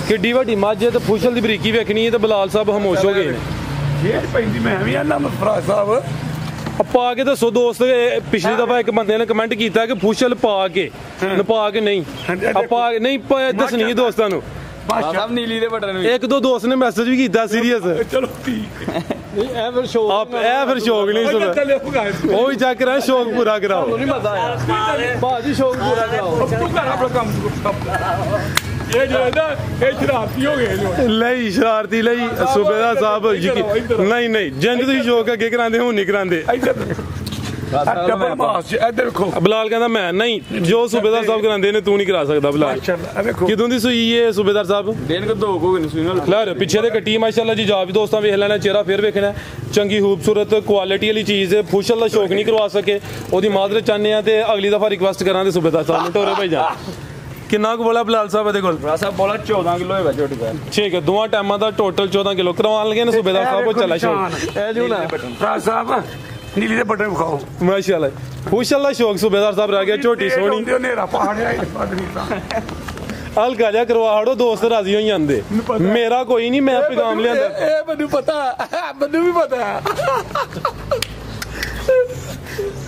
ਕਿੱਡੀ ਵੱਡੀ ਮੱਝ ਹੈ ਤੇ ਫੁਸ਼ਲ ਦੀ ਬਰੀਕੀ ਵੇਖਣੀ ਹੈ ਤੇ ਬਲਾਲ ਸਾਹਿਬ ਖਾਮੋਸ਼ ਹੋ ਗਏ ਨੇ ਇਹ ਪੈਂਦੀ ਮੈਂ ਵੀ ਆਨਾ ਮਫਰਾ ਸਾਹਿਬ ਪਾ ਕੇ ਦੱਸੋ ਦੋਸਤ ਪਿਛਲੀ ਦਫਾ ਇੱਕ ਬੰਦੇ ਨੇ ਕਮੈਂਟ ਕੀਤਾ ਕਿ ਫੁਸ਼ਲ ਪਾ ਕੇ ਨਪਾ ਕੇ ਨਹੀਂ ਆਪਾਂ ਨਹੀਂ ਦੱਸਣੀ ਦੋਸਤਾਂ ਨੂੰ ਸਾਹਿਬ ਨੀਲੀ ਦੇ ਬਟਨ ਵੀ ਇੱਕ ਦੋ ਦੋਸਤ ਨੇ ਮੈਸੇਜ ਵੀ ਕੀਤਾ ਸੀਰੀਅਸ ਚਲੋ ਠੀਕ ਨਹੀਂ ਇਹ ਫਿਰ ਸ਼ੌਕ ਨਹੀਂ ਸੁਣ ਉਹ ਵੀ ਚੈੱਕ ਕਰਾਂ ਸ਼ੌਕ ਪੂਰਾ ਕਰਾਓ ਨਹੀਂ ਮਜ਼ਾ ਆਇਆ ਬਾਜੀ ਸ਼ੌਕ ਪੂਰਾ ਕਰਾਓ ਤੂੰ ਕਰ ਆਪਣਾ ਕੰਮ ਇਹ ਜਿਹੜਾ ਇਹ ਸ਼ਰਾਰਤੀ ਹੋ ਗਏ ਲਈ ਸ਼ਰਾਰਤੀ ਲਈ ਸੂਬੇਦਾਰ ਸਾਹਿਬ ਨਹੀਂ ਜਿੰਦ ਤੁਸੀਂ ਸ਼ੌਕ ਅੱਗੇ ਕਰਾਉਂਦੇ ਹੁਣ ਨਹੀਂ ਕਰਾਉਂਦੇ ਇੱਧਰ ਵੇਖੋ ਬਲਾਲ ਕਹਿੰਦਾ ਮੈਂ ਨਹੀਂ ਜੋ ਸੂਬੇਦਾਰ ਸਾਹਿਬ ਕਰਾਉਂਦੇ ਨੇ ਤੂੰ ਨਹੀਂ ਕਰਾ ਸਕਦਾ ਬਲਾਲ ਕਿਦੋਂ ਦੀ ਸੂਈ ਹੈ ਸੂਬੇਦਾਰ ਸਾਹਿਬ ਦਿਨ ਕੋ ਦੋ ਕੋ ਨਹੀਂ ਸੂਈ ਨਾਲ ਖਲਾਰ ਪਿੱਛੇ ਦੇ ਕੱਟੀ ਮਾਸ਼ਾਅੱਲਾ ਜੀ ਜਾ ਵੀ ਦੋਸਤਾਂ ਵੇਖ ਲੈਣਾ ਚਿਹਰਾ ਫਿਰ ਵੇਖਣਾ ਚੰਗੀ ਖੂਬਸੂਰਤ ਕੁਆਲਿਟੀ ਵਾਲੀ ਚੀਜ਼ ਹੈ ਫੁਸ਼ਲ ਦਾ ਸ਼ੌਕ ਨਹੀਂ ਕਰਵਾ ਸਕੇ ਉਹਦੀ ਮਾਦਰਤ ਚਾਹੁੰਦੇ ਆ ਤੇ ਅਗਲੀ ਦਫਾ ਰਿਕਵੈਸਟ ਕਰਾਂਗੇ ਸੂਬੇਦਾਰ ਸਾਹਿਬ ਨੂੰ ਟੋਰੇ ਭਾਈ ਜਾ ਕਿੰਨਾ ਕੁ ਬੋਲਾ ਬਲਾਲ ਸਾਹਿਬ ਇਹਦੇ ਕੋਲ ਭਰਾ ਸਾਹਿਬ ਬੋਲਾ 14 ਕਿਲੋ ਹੋਏਗਾ ਝੋਟੀ ਦਾ ਠੀਕ ਹੈ ਦੋਵਾਂ ਟਾਈਮਾਂ ਦਾ ਟੋਟਲ 14 ਕਿਲੋ ਕਰਵਾਉਣ ਲੱਗੇ ਨੇ ਸੂਬੇਦਾਰ ਸਾਹਿਬ ਉਹ ਚੱਲਾ ਸ਼ੌਕ ਇਹ ਜੋ ਨਾ ਭਰਾ ਸਾਹਿਬ ਨੀਲੀ ਦੇ ਬਟਨ ਵਿਖਾਓ ਮਾਸ਼ਾਅੱਲਾ ਫੁਸ਼ਲ ਦਾ ਸ਼ੌਕ ਸੂਬੇਦਾਰ ਸਾਹਿਬ ਰਹਿ ਗਿਆ ਝੋਟੀ ਸੋਹਣੀ ਹਨੇਰਾ ਪਹਾੜਿਆ ਪਦਨੀ ਤਾਂ ਹਲਕਾ ਜਿਹਾ ਕਰਵਾ ਹੜੋ ਦੋਸਤ ਰਾਜ਼ੀ ਹੋਈ ਜਾਂਦੇ ਮੇਰਾ ਕੋਈ ਨਹੀਂ ਮੈਂ ਪੈਗਾਮ ਲਿਆਂਦਾ ਇਹ ਮੈਨੂੰ ਪਤਾ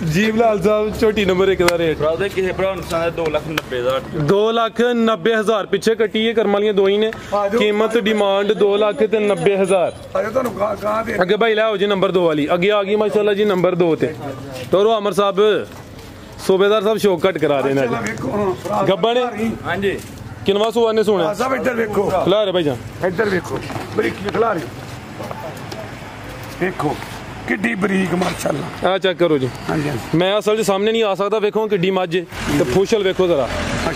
ਜੀ ਬਲਾਲ ਸਾਹਿਬ ਝੋਟੀ ਨੰਬਰ 1 ਦਾ ਰੇਟ ਭਰਾ ਦੇ ਕਿਸੇ ਭਰਾ ਨੂੰ ਪਸੰਦ 2,90,000 2,90,000 ਪਿੱਛੇ ਕੱਟੀ ਹੈ ਕਰਮ ਵਾਲੀਆਂ ਦੋ ਹੀ ਨੇ ਕੀਮਤ ਡਿਮਾਂਡ 2,90,000 ਅਜੇ ਤੁਹਾਨੂੰ ਗਾਂ ਦੇ ਅੱਗੇ ਭਾਈ ਲੈ ਆਓ ਜੀ ਨੰਬਰ 2 ਵਾਲੀ ਅੱਗੇ ਆ ਗਈ ਮਾਸ਼ਾਅੱਲਾ ਜੀ ਨੰਬਰ 2 ਤੇ ਤੋਰੋ ਅਮਰ ਸਾਹਿਬ ਸੂਬੇਦਾਰ ਸਾਹਿਬ ਸ਼ੌਕ ਘਟ ਕਰਾ ਰਹੇ ਨੇ ਵੇਖੋ ਗੱਬਣ ਹਾਂਜੀ ਕਿਨਵਾ ਸੁਆ ਨੇ ਸੁਣਿਆ ਸਾਹਿਬ ਇੱਧਰ ਵੇਖੋ ਖਲਾ ਰਹੇ ਭਾਈ ਜਾਨ ਇੱਧਰ ਵੇਖੋ ਬਰੀਕੀ ਖਿਲਾ ਰਹੀ ਵੇਖੋ ਕਿੱਡੀ ਬਰੀਕ ਮਾਸ਼ਾਅੱਲਾ ਆ ਚੈੱਕ ਕਰੋ ਜੀ ਹਾਂਜੀ ਮੈਂ ਅਸਲ 'ਚ ਸਾਹਮਣੇ ਨਹੀਂ ਆ ਸਕਦਾ ਵੇਖੋ ਕਿੱਡੀ ਮੱਝ ਤੇ ਫੁਸ਼ਲ ਵੇਖੋ ਜ਼ਰਾ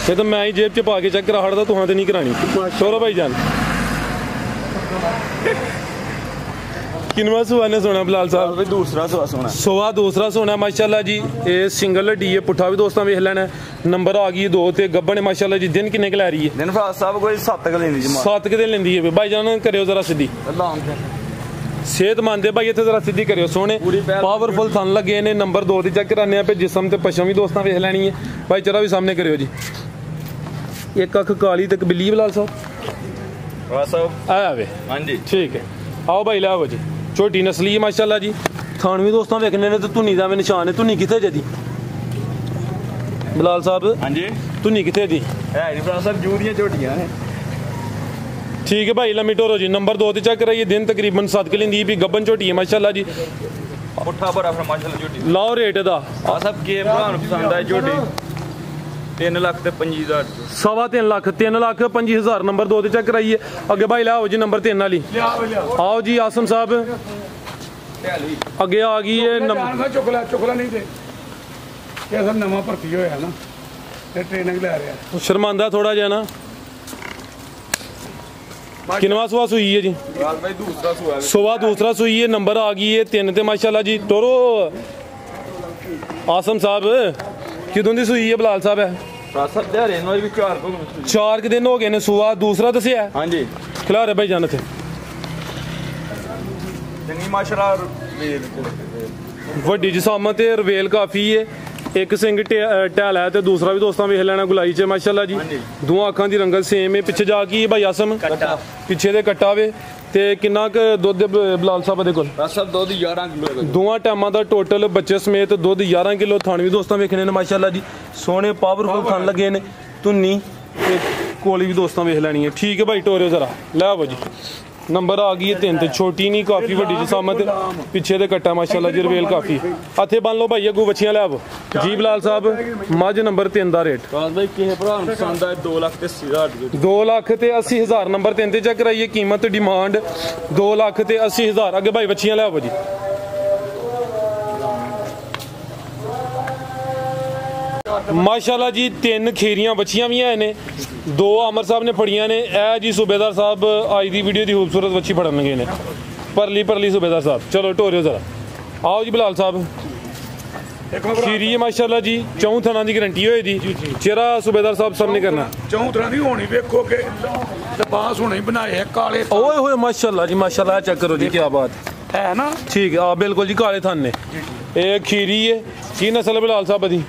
ਇਹ ਤਾਂ ਮੈਂ ਹੀ ਜੇਬ 'ਚ ਪਾ ਕੇ ਚੈੱਕ ਕਰਾ ਹੜਦਾ ਤੁਹਾਂ ਤੇ ਨਹੀਂ ਕਰਾਣੀ ਤੋਰੋ ਭਾਈ ਜਾਨ ਕਿਨਵਾ ਸੁਆ ਨੇ ਸੁਣਾ ਬਲਾਲ ਸਾਹਿਬ ਦੂਸਰਾ ਸੁਆ ਸੁਆ ਦੂਸਰਾ ਸੋਨਾ ਮਾਸ਼ਾਅੱਲਾ ਜੀ ਇਹ ਸਿੰਗਲ ਡੀ ਹੈ ਪੁੱਠਾ ਵੀ ਦੋਸਤਾਂ ਵੇਖ ਲੈਣਾ ਨੰਬਰ ਆ ਗਈ 2 ਤੇ ਗੱਬਣ ਮਾਸ਼ਾਅੱਲਾ ਜੀ ਦਿਨ ਕਿੰਨੇ ਕ ਲੈ ਰਹੀ ਹੈ ਦਿਨ ਭਰਾ ਸਾਹਿਬ ਕੋਈ 7 ਕ ਲੈਂਦੀ ਜੀ 7 ਕ ਦਿਨ ਲੈਂਦੀ ਹੈ ਭਾਈ ਜਾਨ ਕਰਿਓ ਜ਼ਰਾ ਸਿੱਧੀ ਸਿਹਤਮੰਦ ਹੈ ਭਾਈ ਇੱਥੇ ਜ਼ਰਾ ਸਿੱਧੀ ਕਰਿਓ ਸੋਹਣੇ ਪਾਵਰਫੁਲ ਥਣ ਲੱਗੇ ਨੇ ਨੰਬਰ 2 ਤੇ ਚੈੱਕ ਕਰਾਨੇ ਆ ਪੇ ਜਿਸਮ ਤੇ ਪਸ਼ਮ ਵੀ ਦੋਸਤਾਂ ਵੇਖ ਲੈਣੀ ਹੈ ਭਾਈ ਚਰਾ ਵੀ ਸਾਹਮਣੇ ਕਰਿਓ ਜੀ ਇੱਕ ਅੱਖ ਕਾਲੀ ਤੇ ਬਿੱਲੀ ਬਲਾਲ ਸਾਹਿਬ ਆਇਆ ਵੇ ਹਾਂਜੀ ਠੀਕ ਹੈ ਆਓ ਭਾਈ ਲਾਓ ਜੀ ਛੋਟੀ ਨਸਲੀ ਹੈ ਮਾਸ਼ਾਅੱਲਾ ਜੀ ਥਾਣ ਵੀ ਦੋਸਤਾਂ ਵੇਖਣੇ ਨੇ ਤੇ ਧੁਨੀ ਦਾ ਵੀ ਨਿਸ਼ਾਨ ਹੈ ਧੁਨੀ ਕਿੱਥੇ ਜਦੀ ਬਲਾਲ ਸਾਹਿਬ ਹਾਂਜੀ ਧੁਨੀ ਕਿੱਥੇ ਦੀ ਹੈ ਜੀ ਭਰਾ ਸਾਹਿਬ ਜੂ ਦੀਆਂ ਝੋਟੀਆਂ ਨੇ ठीक है भाई लम्मी टोरो जी नंबर 2 ते चेक कराइए दिन तकरीबन 7 किलो दी भी गब्बन झोटी है माशाल्लाह जी पुट्ठा भरा फिर माशाल्लाह झोटी लाओ रेट दा आ सब के भरा पसंद है झोटी 3,25,000 3.25 लाख 3,25,000 नंबर 2 ते चेक कराइए अगे भाई लाओ जी नंबर 3 वाली आओ जी आसम साहब अगे आ गई है चुकला नहीं दे ये सब नवा भर्ती होया ना ते ट्रेनिंग ले रहा शर्मांदा थोड़ा जिहा ना किनवा सुआ सुई है जी भाई दूसरा सुआ सुबह दूसरा सुई है नंबर आ गई है 3 ते माशाल्लाह जी टोरो आसम साहब किदों दी सुई है बलाल साहब है सब दिहाड़े नो भी 4 दिन हो गए ने सुआ दूसरा दसिया हाँ जी खिलारे भाई जान थे वड्डी जसामत है रवेल काफ़ी है एक सिंह टैल है तो दूसरा भी दोस्तों वेख लेना गुलाई च माशाल्लाह जी दोवां अखां दी रंगत सेम है पिछे जाके भाई आसम पिछे दे कट्टा वे ते किन्ना क दुध बलाल साहब दे कोल सब दुध 11 किलो दोवां टाइमां दा टोटल बच्चे समेत दुध 11 किलो थान भी दोस्तों वेखने ने माशाल्लाह जी सोने पावरफुल थान लगे ने धुन्नी ते कोली भी दोस्तों वेख लेनी है ठीक है भाई टोरियो जरा लै आवो जी नंबर आ गई है 3 ते छोटी नहीं काफ़ी वड्डी जसामत पिछे दे कट्टा माशाल्लाह जी रवेल काफ़ी हथे बन लो भाई अगू बच्चियां लै आवो जी बलाल साहब मझ नंबर 3 दा रेट भाई किसे भरा नूं पसंद आए 2,80,000 2,80,000 नंबर 3 ते चेक कराइए कीमत डिमांड 2,80,000 अगे भाई बच्चियां लै आवो जी माशाल्लाह जी 3 खीरियां बच्चियां भी है ने 2 अमर साहब ने फड़ियां ने ए जी सूबेदार साहब आज दी वीडियो दी खूबसूरत बच्ची फड़न लगे ने परली सूबेदार साहब चलो टोरियो जरा आओ जी बलाल साहब खीरी है माशाल्लाह जी 4 थना की गारंटी होई दी चेहरा सूबेदार साहब सबने करना 4 थना दी होनी वेखो के लिबास होने बनाए है काले ओए होए माशाल्लाह जी माशाल्लाह चेक करो जी क्या बात है ना ठीक है बिल्कुल जी काले थान ने एक खीरी है की नस्ल बलाल साहब दी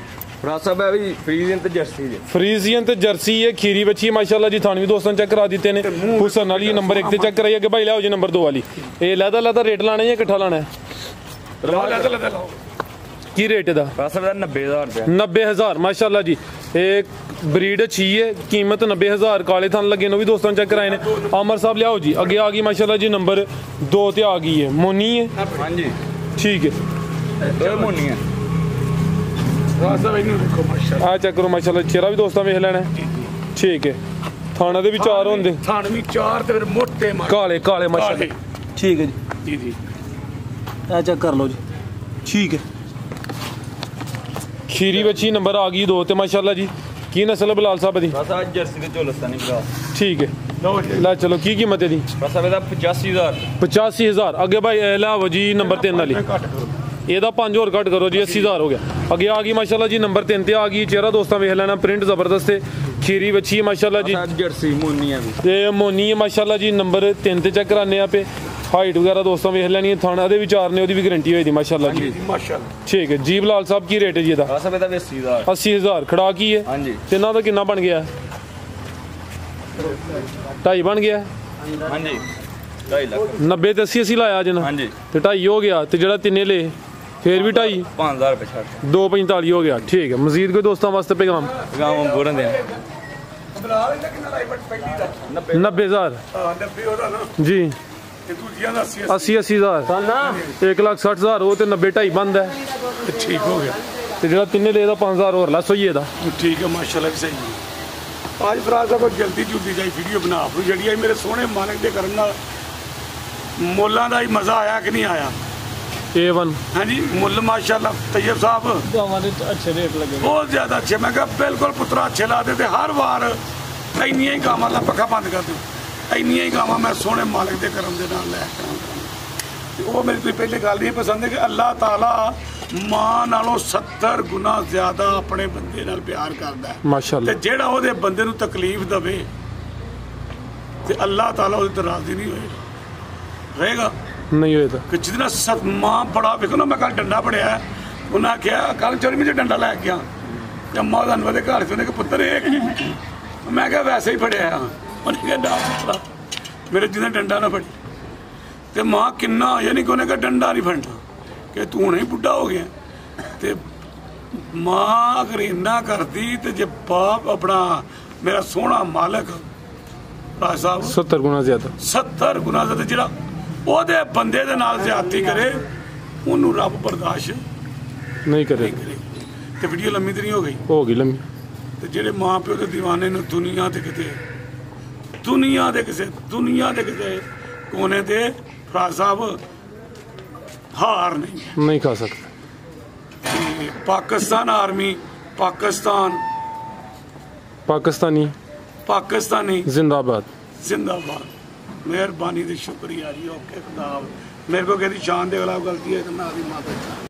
फ्रीजियन ते जर्सी है खीरी बच्ची है माशाल्लाह जी थान भी दोस्तों चेक करा देते ने हुसन वाली नंबर 1 ते चेक कराइए कि भाई लाओ जी नंबर 2 वाली ए लदा रेट लाना है इकट्ठा लाना है की रेट दा 90,000 माशाल्लाह जी एक ब्रीड अच्छी है कीमत 90,000 काले थान लगे नो भी दोस्तों चेक कराए ने अमर साहब लियाओ जी अगे आ गई माशाल्लाह जी नंबर 2 ते आ गई है मोनी है हाँ जी ठीक है मोनी है आ चेक करो माशाल्लाह चेहरा भी दोस्तों वेख लेना ठीक है थाना दे भी 4 होंदे थाने भी 4 ते फिर मोटे काले माशाल्लाह ठीक है जी जी आ चेक कर लो जी ठीक है खीरी बच्ची नंबर आ गई 2 ते माशाल्लाह जी की नस्ल बलाल साहब दी जर्सी ते चोलस्तानी भरा ठीक है ला चलो की कीमत है दी 85,000 अगे भाई लाओ जी नंबर 3 वाली ਇਹਦਾ 5 ਹੋਰ ਘੱਟ ਕਰੋ ਜੀ 80,000 ਹੋ ਗਿਆ ਅੱਗੇ ਆ ਗਈ ਮਾਸ਼ਾਅੱਲਾ ਜੀ ਨੰਬਰ 3 ਤੇ ਆ ਗਈ ਚਿਹਰਾ ਦੋਸਤਾਂ ਵੇਖ ਲੈਣਾ ਪ੍ਰਿੰਟ ਜ਼ਬਰਦਸਤ ਹੈ ਖੀਰੀ ਬੱਚੀ ਹੈ ਮਾਸ਼ਾਅੱਲਾ ਜੀ ਜਰਸੀ ਮੋਨੀ ਹੈ ਤੇ ਮੋਨੀ ਹੈ ਮਾਸ਼ਾਅੱਲਾ ਜੀ ਨੰਬਰ 3 ਤੇ ਚੈੱਕ ਕਰਾਨੇ ਆਪੇ ਹਾਈਟ ਵਗੈਰਾ ਦੋਸਤਾਂ ਵੇਖ ਲੈਣੀ ਹੈ ਥਾਣਾ ਦੇ ਵਿਚਾਰ ਨੇ ਉਹਦੀ ਵੀ ਗਾਰੰਟੀ ਹੋਈ ਦੀ ਮਾਸ਼ਾਅੱਲਾ ਜੀ ਮਾਸ਼ਾਅੱਲਾ ਠੀਕ ਹੈ ਜੀ ਬਲਾਲ ਸਾਹਿਬ ਕੀ ਰੇਟ ਹੈ ਜੀ ਇਹਦਾ 80,000 ਖੜਾ ਕੀ ਹੈ ਹਾਂਜੀ ਤੇ ਇਹਨਾਂ ਦਾ ਕਿੰਨਾ ਬਣ ਗਿਆ 2.5 ਬਣ ਗਿਆ ਹਾਂਜੀ 2.5 ਲੱਖ 90 ਤੇ 80 ਲਾਇਆ ਜਨਾ ਹਾਂਜੀ ਤੇ 2.5 ਹੋ ਗਿਆ ਤੇ ਜਿਹੜਾ ਤਿੰਨੇ ਲੇ फिर भी 2.5 5,000 रुपये छाट 2.45 हो गया ठीक है मजीद कोई दोस्तों वास्ते पैगाम गाँव बोरन दे 90,000 जी 80,000 1,60,000 वो तो 90 बंद है ठीक हो गया तो जो तिने ले 5,000 और लस होइए ठीक है माशाल्लाह भी सही है आज फराज साहब जल्दी जुलदी जाई वीडियो बना जी मेरे सोहने मालिक के करन मोल्लां दा ही मजा आया कि नहीं आया A1 हाँ जी मुल माशाल्लाह तैयब साहब अच्छे रेट लगे बहुत ज़्यादा अच्छे मैं कहा बिल्कुल पुत्रा अच्छे ला देते हर बार इन्नियां ही गावां ला पक्का बंद कर दो इन्नियां ही गावां मैं सोहने मालिक के करम दे नाल लै वो मेरी कोई पहले गल ये पसंद है कि अल्लाह ताला मां नालों 70 गुना ज़्यादा अपने बंदे नाल प्यार करदा है माशाल्लाह ते जेड़ा ओहदे बंदे नूं तकलीफ दवे ते अल्लाह ताला ओहदे ते राज़ी नहीं रहेगा नहीं होता कि जितना मां बड़ा देखो ना मैं कल डंडा पड़िया उन्हें आख्या कल चोरी में डंडा लै गया अम्मा धनवा के घर से उन्हें पुत्र एक मैं क्या वैसे ही फड़िया उन्हें क्या डा पुत्रा मेरे जिन्हें डंडा ना फड़ी तो मां किन्ना होया नहीं कि उन्हें कहा डंडा नहीं फड़ना कि तू हुणे ही बुढ़ा हो गया तो मां अगर इन्ना करती तो जे बाप अपना मेरा सोहना मालक ਭਰਾ ਸਾਹਿਬ 70 ਗੁਣਾ ਜ਼ਿਆਦਾ 70 ਗੁਣਾ ਜ਼ਿਆਦਾ। ਜਿਹੜਾ ਉਹਦੇ ਬੰਦੇ ਦੇ ਨਾਲ ਜ਼ਿਆਦਤੀ ਕਰੇ ਉਹਨੂੰ ਰੱਬ ਬਰਦਾਸ਼ਤ ਨਹੀਂ ਕਰੇ। ਤੇ ਵੀਡੀਓ ਲੰਮੀ ਤੇ ਨਹੀਂ ਹੋ ਗਈ? ਹੋ ਗਈ ਲੰਮੀ। ਤੇ ਜਿਹੜੇ ਮਾਂ ਪਿਓ ਦੇ دیਵਾਨੇ ਨੂੰ ਦੁਨੀਆ ਦੇ ਕਿਸੇ ਕੋਨੇ ਤੇ ਭਰਾ ਸਾਹਿਬ ਹਾਰ ਨਹੀਂ ਖਾ ਸਕਦੇ। ਪਾਕਿਸਤਾਨ ਆਰਮੀ ਪਾਕਿस्तानी जिंदाबाद। मेहरबानी दी शुक्रिया जी। ओके खुदा। मेरे को कहती शान के खिलाफ गलती है तो मैं आदि माफी।